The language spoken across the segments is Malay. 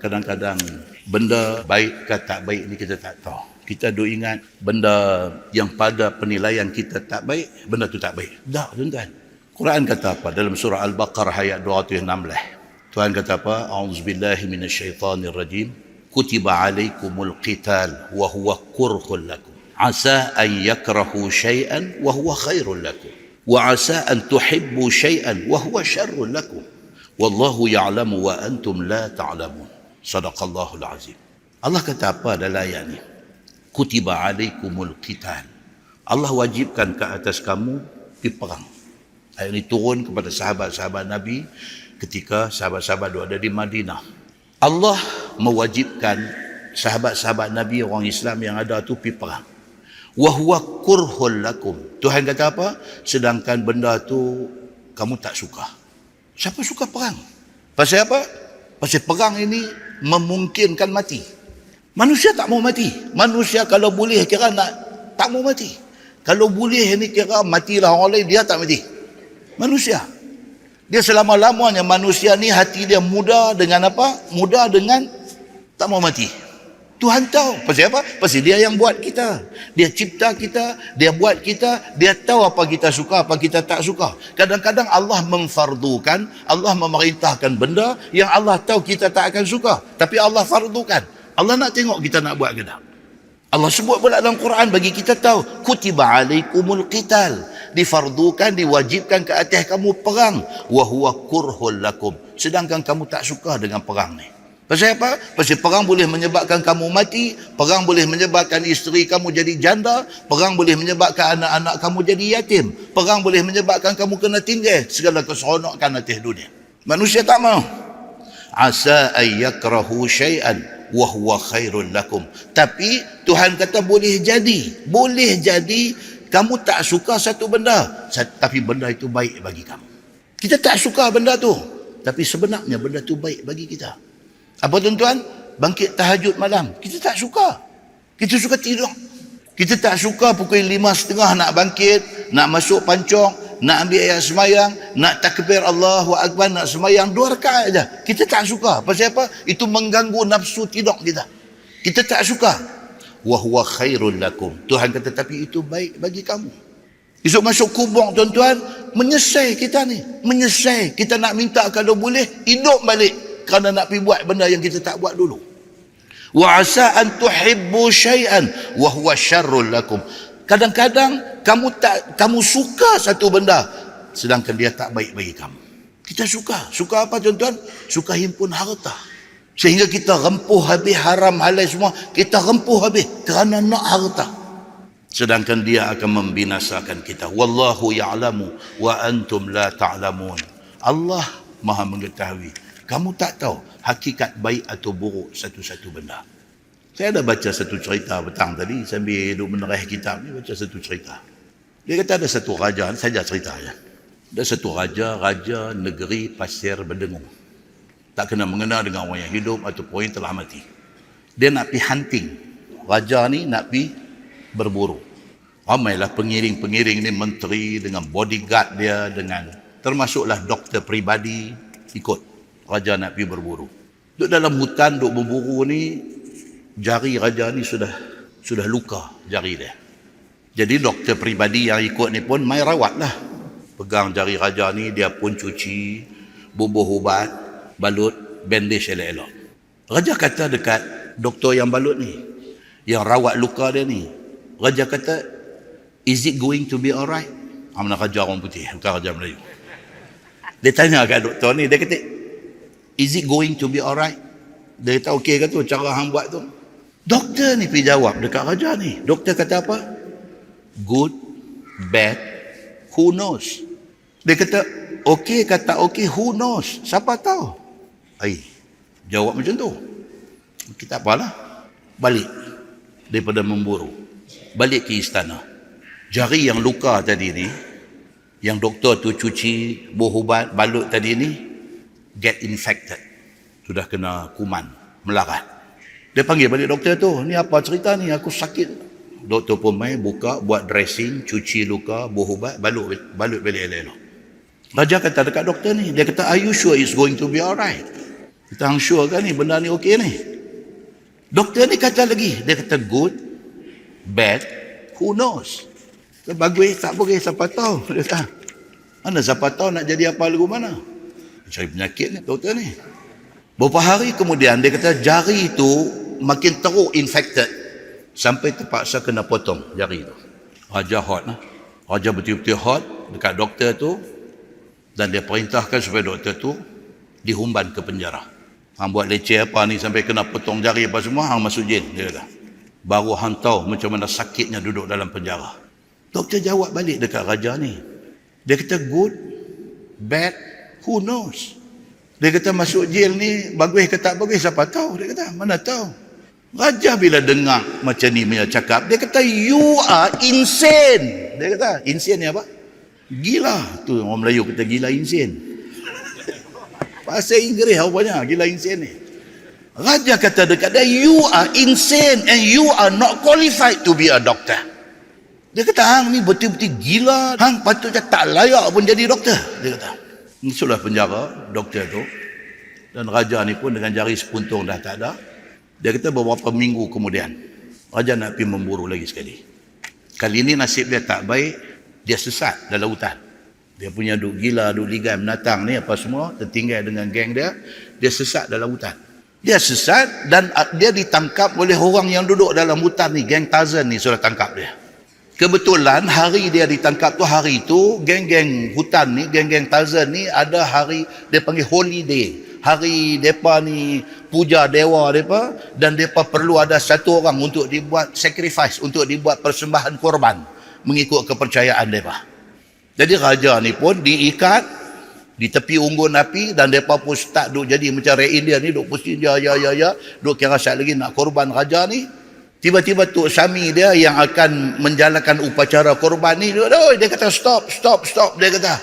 kadang-kadang benda baik ke tak baik ni kita tak tahu. Kita duk ingat benda yang pada penilaian kita tak baik, benda tu tak baik. Tak, tuan-tuan. Quran kata apa? Dalam surah Al-Baqarah ayat 216. Tuhan kata apa? A'udzubillahi minasyaitanirrajim. Kutiba alaikumul qital wa huwa kurhun lakum. Asa an yakrahu syai'an wa huwa khairun lakum. Wa asa an tuhibbu syai'an wa huwa syarrun lakum. Wallahu ya'lamu wa antum la ta'lamun. Sadaqallahul azim. Allah kata apa dalam ayat ni? Kutiba alaikumul qital. Allah wajibkan ke atas kamu pergi perang. Ayat ini turun kepada sahabat-sahabat Nabi ketika sahabat-sahabat ada di Madinah. Allah mewajibkan sahabat-sahabat Nabi orang Islam yang ada tu pergi perang. Wa huwa kurhul lakum. Tuhan kata apa? Sedangkan benda tu kamu tak suka. Siapa suka perang? Pasal apa? Pasal perang ini memungkinkan mati. Manusia tak mau mati. Manusia kalau boleh kira nak tak mau mati. Kalau boleh ni kira matilah orang lain, dia tak mati. Manusia. Dia selama-lamanya manusia ni hati dia muda dengan apa? Muda dengan tak mau mati. Tuhan tahu. Pasal apa? Pasal dia yang buat kita. Dia cipta kita, dia buat kita, dia tahu apa kita suka, apa kita tak suka. Kadang-kadang Allah memfardukan, Allah memerintahkan benda yang Allah tahu kita tak akan suka. Tapi Allah fardukan. Allah nak tengok kita nak buat ke tak. Allah sebut pula dalam Quran bagi kita tahu. Kutiba alaikumul qital. Difardukan, diwajibkan ke atas kamu perang. Wa huwa kurhul lakum. Sedangkan kamu tak suka dengan perang ni. Pasal apa? Pasal perang boleh menyebabkan kamu mati, perang boleh menyebabkan isteri kamu jadi janda, perang boleh menyebabkan anak-anak kamu jadi yatim, perang boleh menyebabkan kamu kena tinggal segala keseronokan atas dunia. Manusia tak mau. Asa ayyakrahu syai'an wa huwa khairul lakum. Tapi Tuhan kata boleh jadi kamu tak suka satu benda, tapi benda itu baik bagi kamu. Kita tak suka benda tu, tapi sebenarnya benda tu baik bagi kita. Apa tuan-tuan? Bangkit tahajud malam. Kita tak suka. Kita suka tidur. Kita tak suka pukul 5.30 nak bangkit, nak masuk pancong, nak ambil ayat semayang, nak takbir Allahu Akbar, nak semayang 2 rakaat aja. Kita tak suka. Pasal apa? Itu mengganggu nafsu tidur kita. Kita tak suka. Wa huwa khairul lakum. Tuhan kata tapi itu baik bagi kamu. Esok masuk kubur tuan-tuan, menyesal kita ni. Menyesal. Kita nak minta kalau boleh hidup balik. Kerana nak pergi buat benda yang kita tak buat dulu. Wa asa an tuhibbu syai'an wa huwa syarrul lakum. Kadang-kadang kamu suka satu benda sedangkan dia tak baik bagi kamu. Kita suka. Suka apa tuan-tuan? Suka himpun harta. Sehingga kita rempuh habis haram halal semua, kita rempuh habis kerana nak harta. Sedangkan dia akan membinasakan kita. Wallahu ya'lamu wa antum la ta'lamun. Allah Maha mengetahui. Kamu tak tahu hakikat baik atau buruk satu-satu benda. Saya ada baca satu cerita petang tadi sambil duduk menerah kitab ni, baca satu cerita. Dia kata ada satu raja, saja cerita ya. Ada satu raja negeri Pasir Berdengung. Tak kena mengena dengan orang yang hidup ataupun yang telah mati. Dia nak pergi hunting. Raja ni nak pergi berburu. Ramailah pengiring-pengiring ni, menteri dengan bodyguard dia, dengan termasuklah doktor peribadi ikut. Raja nak pergi berburu. Duduk dalam hutan, duduk berburu ni, jari raja ni sudah luka jari dia. Jadi doktor peribadi yang ikut ni pun mai rawat lah. Pegang jari raja ni, dia pun cuci, bubuh ubat, balut, bandage elok-elok. Raja kata dekat doktor yang balut ni, yang rawat luka dia ni, raja kata, is it going to be alright? Mana raja orang putih, bukan raja Melayu. Dia tanya kat doktor ni, dia kata, is it going to be alright? Dia kata okey ke tu cara hang buat tu? Doktor ni pergi jawab dekat raja ni. Doktor kata apa? Good, bad, who knows? Dia kata okey kata okey, who knows? Siapa tahu? Jawab macam tu. Kita apalah. Balik daripada memburu. Balik ke istana. Jari yang luka tadi ni, yang doktor tu cuci, buah ubat, balut tadi ni, get infected. Sudah kena kuman, melarat. Dia panggil balik doktor tu. Ni apa cerita ni? Aku sakit. Doktor pun main, buka, buat dressing, cuci luka, buah ubat, balut balik elok-elok. Raja kata dekat doktor ni, dia kata, are you sure it's going to be alright? Kita hang sure kan ni benda ni okey ni? Doktor ni kata lagi, dia kata good, bad, who knows? Bagus tak bagus siapa tahu. Dia kata, mana siapa tahu nak jadi apa lagu mana? Cari penyakit ni doktor ni. Beberapa hari kemudian dia kata jari itu makin teruk infected sampai terpaksa kena potong jari tu. Raja hot lah. Raja betul-betul hot dekat doktor tu dan dia perintahkan supaya doktor tu dihumban ke penjara. Hang buat leceh apa ni sampai kena potong jari apa semua, hang masuk jail, dia kata. Baru hang tahu macam mana sakitnya duduk dalam penjara. Doktor jawab balik dekat raja ni. Dia kata good, bad, who knows? Dia kata masuk jail ni bagus ke tak bagus siapa tahu? Dia kata mana tahu. Raja bila dengar macam ni punya cakap, dia kata you are insane. Dia kata insane ni apa? Gila. Tu orang Melayu kata gila insane. Bahasa Inggeris rupanya gila insane ni. Raja kata dekat dia, you are insane and you are not qualified to be a doctor. Dia kata hang ni betul-betul gila, hang patutnya tak layak pun jadi doktor. Dia kata masuklah penjara doktor tu, dan raja ni pun dengan jari sepuntung dah tak ada. Dia kata beberapa minggu kemudian raja nak pergi memburu lagi sekali. Kali ini nasib dia tak baik, dia sesat dalam hutan. Dia punya duk gila, duk ligai binatang ni apa semua, tertinggal dengan geng dia. Dia sesat dalam hutan. Dia sesat dan dia ditangkap oleh orang yang duduk dalam hutan ni. Geng Tarzan ni sudah tangkap dia. Kebetulan hari dia ditangkap tu, hari itu geng-geng hutan ni, geng-geng Tarzan ni ada hari dia panggil holiday. Hari mereka ni puja dewa mereka, dan mereka perlu ada satu orang untuk dibuat sacrifice, untuk dibuat persembahan korban mengikut kepercayaan mereka. Jadi raja ni pun diikat di tepi unggun api, dan mereka pun start duk jadi macam Red Indian ni, duk pusing ya, duk kira sat lagi nak korban raja ni. Tiba-tiba Tok Sami dia yang akan menjalankan upacara korban ni, dia kata stop. Dia kata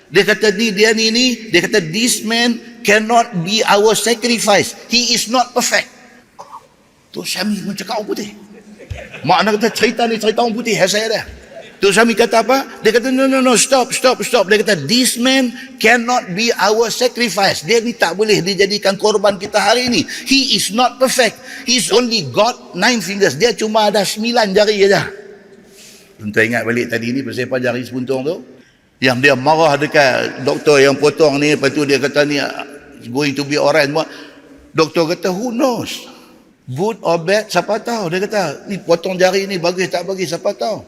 dia kata this man cannot be our sacrifice. He is not perfect. Tok Sami pun cakap orang putih. Makna kata cerita ni cerita orang putih, saya dia. Tok Sami kata apa? Dia kata no, stop. Dia kata this man cannot be our sacrifice. Dia ni tak boleh dijadikan korban kita hari ini. He is not perfect. He's only got 9 fingers. Dia cuma ada 9 jari saja. Tuan ingat balik tadi ni pasal apa jari sepuntung tu? Yang dia marah dekat doktor yang potong ni, lepas tu dia kata ni going to be alright. Doktor kata who knows? Good or bad, siapa tahu? Dia kata ni potong jari ni bagus tak bagus, siapa tahu?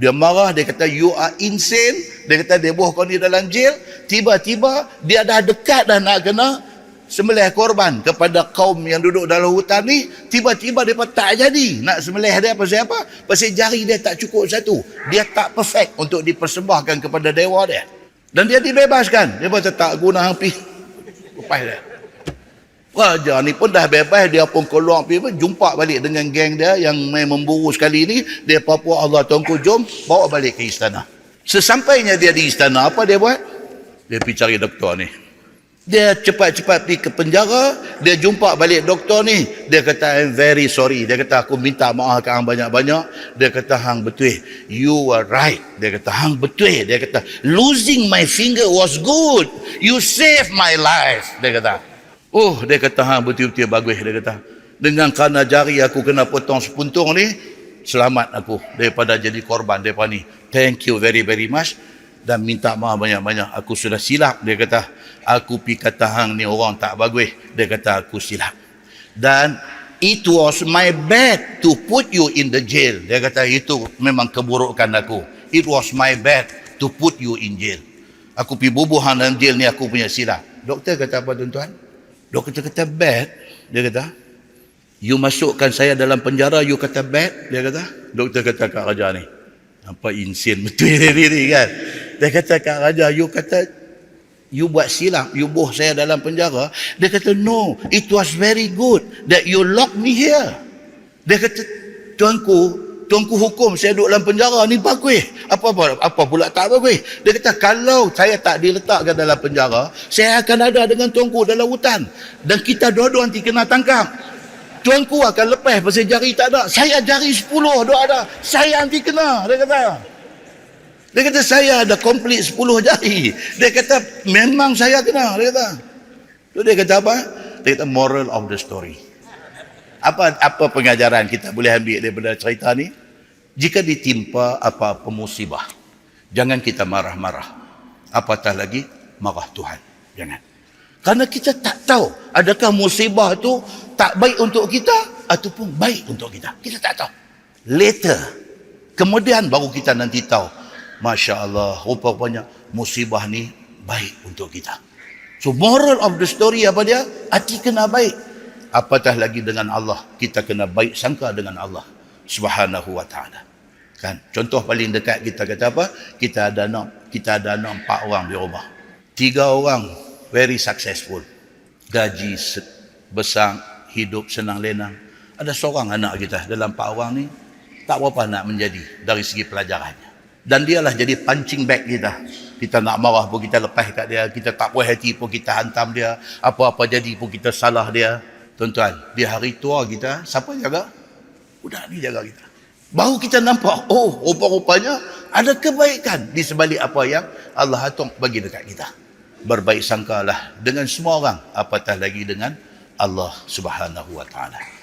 Dia marah, dia kata you are insane. Dia kata dia buah kau ni dalam jail. Tiba-tiba dia dah dekat dah nak kena sembelih korban kepada kaum yang duduk dalam hutan ni. Tiba-tiba dia tak jadi nak sembelih dia. Pasal apa? Pasal jari dia tak cukup satu. Dia tak perfect untuk dipersembahkan kepada dewa dia. Dan dia dibebaskan. Dia pun tak guna api. Lepas dia. Raja ni pun dah bebas, dia pun keluar pergi jumpa balik dengan geng dia yang main memburu sekali ni. Dia apa-apa Allah Tuanku jom bawa balik ke istana. Sesampainya dia di istana, apa dia buat? Dia pergi cari doktor ni. Dia cepat-cepat pergi ke penjara, dia jumpa balik doktor ni. Dia kata I'm very sorry. Dia kata aku minta maaf ke hang banyak-banyak. Dia kata hang betul, you were right. Dia kata hang betul. Dia kata losing my finger was good. You saved my life. Dia kata oh, dia kata hang betul-betul bagus. Dia kata dengan kerana jari aku kena potong sepuntung ni, selamat aku daripada jadi korban mereka ni. Thank you very much. Dan minta maaf banyak-banyak. Aku sudah silap. Dia kata aku pergi kata hang ni orang tak bagus. Dia kata aku silap. Dan it was my bad to put you in the jail. Dia kata itu memang keburukan aku. It was my bad to put you in jail. Aku pergi bubuh hang dalam jail ni, aku punya silap. Doktor kata apa tuan-tuan? Doktor kata bad. Dia kata you masukkan saya dalam penjara, you kata bad. Dia kata doktor kata kat raja ni, nampak insane betul diri kan. Dia kata kat raja, you kata you buat silap, you buh saya dalam penjara. Dia kata no, it was very good that you lock me here. Dia kata tuanku hukum saya duduk dalam penjara ni bagus. Apa pula tak bagus? Dia kata kalau saya tak diletakkan dalam penjara, saya akan ada dengan tuanku dalam hutan, dan kita dua-dua nanti kena tangkap. Tuanku akan lepas pasal jari tak ada. Saya jari 10 dua ada. Saya nanti kena. Dia kata saya ada komplit 10 jari. Dia kata memang saya kena. Dia kata apa? Dia kata moral of the story. Apa pengajaran kita boleh ambil daripada cerita ni? Jika ditimpa apa-apa musibah, jangan kita marah-marah. Apatah lagi marah Tuhan. Jangan. Karena kita tak tahu adakah musibah tu tak baik untuk kita ataupun baik untuk kita. Kita tak tahu. Later, kemudian baru kita nanti tahu. Masya Allah, rupanya musibah ni baik untuk kita. So moral of the story apa dia? Hati kena baik. Apatah lagi dengan Allah, kita kena baik sangka dengan Allah Subhanahu wa ta'ala. Kan? Contoh paling dekat kita kata apa? Kita ada anak 4 orang di rumah. 3 orang very successful. Gaji besar, hidup senang lenang. Ada seorang anak kita dalam 4 orang ni tak berapa nak menjadi dari segi pelajarannya. Dan dialah jadi punching bag kita. Kita nak marah pun kita lepas kat dia, kita tak puas hati pun kita hantam dia, apa-apa jadi pun kita salah dia. Tuan-tuan, di hari tua kita, siapa jaga? Budak ni jaga kita. Baru kita nampak, oh, rupa-rupanya ada kebaikan di sebalik apa yang Allah atur bagi dekat kita. Berbaik sangkalah dengan semua orang, apatah lagi dengan Allah Subhanahu wa ta'ala.